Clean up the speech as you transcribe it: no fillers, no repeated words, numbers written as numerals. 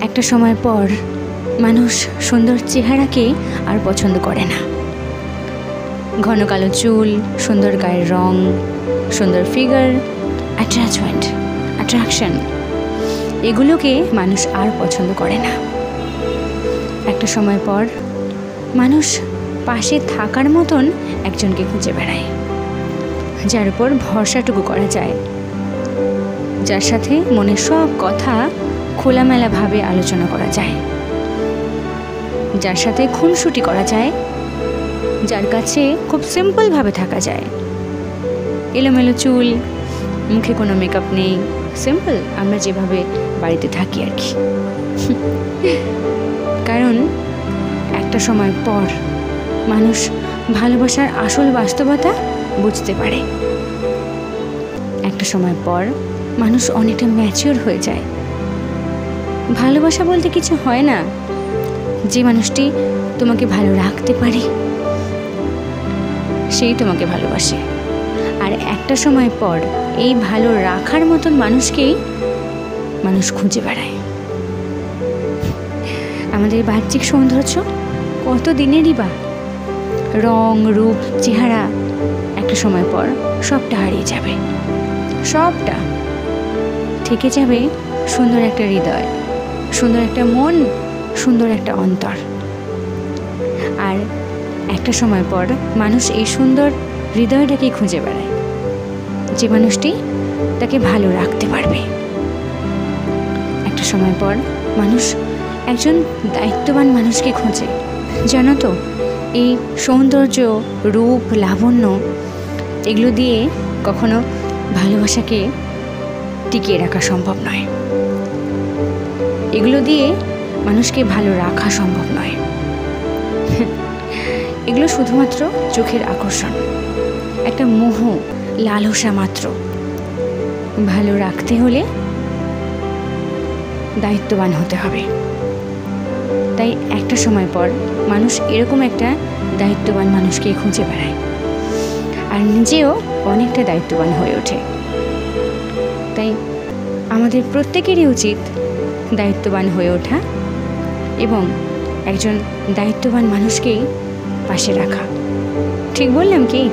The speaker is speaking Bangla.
একটা সময় পর মানুষ সুন্দর চেহারাকে আর পছন্দ করে না। ঘন কালো চুল, সুন্দর গায়ের রং, সুন্দর ফিগার, অ্যাট্রাকশন, এগুলোকে মানুষ আর পছন্দ করে না। একটা সময় পর মানুষ পাশে থাকার মতন একজনকে খুঁজে বেড়ায়, যার উপর ভরসাটুকু করা যায়, যার সাথে মনের সব কথা খোলামেলাভাবে আলোচনা করা যায়, যার সাথে খুনসুটি করা যায়, যার কাছে খুব সিম্পলভাবে থাকা যায়। এলোমেলো চুল, মুখে কোনো মেকআপ নেই, সিম্পল আমরা যেভাবে বাড়িতে থাকি আর কি। কারণ একটা সময় পর মানুষ ভালোবাসার আসল বাস্তবতা বুঝতে পারে। একটা সময় পর মানুষ অনেকটা ম্যাচিওর হয়ে যায়। ভালোবাসা বলতে কিছু হয় না, যে মানুষটি তোমাকে ভালো রাখতে পারে সেই তোমাকে ভালোবাসে। আর একটা সময় পর এই ভালো রাখার মতন মানুষকেই মানুষ খুঁজে বেড়ায়। আমাদের বাহ্যিক সৌন্দর্য কত দিনেরই বা, রং, রূপ, চেহারা একটা সময় পর সবটা হারিয়ে যাবে। সবটা থেকে যাবে সুন্দর একটা হৃদয়, সুন্দর একটা মন, সুন্দর একটা অন্তর। আর একটা সময় পর মানুষ এই সুন্দর হৃদয়টাকেই খুঁজে বেড়ায়, যে মানুষটি তাকে ভালো রাখতে পারবে। একটা সময় পর মানুষ একজন দায়িত্ববান মানুষকে খোঁজে। জানো তো, এই সৌন্দর্য, রূপ, লাবণ্য এগুলো দিয়ে কখনো ভালোবাসাকে টিকিয়ে রাখা সম্ভব নয়। এগুলো দিয়ে মানুষকে ভালো রাখা সম্ভব নয়। এগুলো শুধুমাত্র চোখের আকর্ষণ, একটা মোহ, লালসা মাত্র। ভালো রাখতে হলে দায়িত্ববান হতে হবে। তাই একটা সময় পর মানুষ এরকম একটা দায়িত্ববান মানুষকে খুঁজে বেড়ায়, আর নিজেও অনেকটা দায়িত্ববান হয়ে ওঠে। তাই আমাদের প্রত্যেকেরই উচিত দায়িত্ববান হয়ে ওঠা এবং একজন দায়িত্ববান মানুষকেই পাশে রাখা। ঠিক বললাম কি?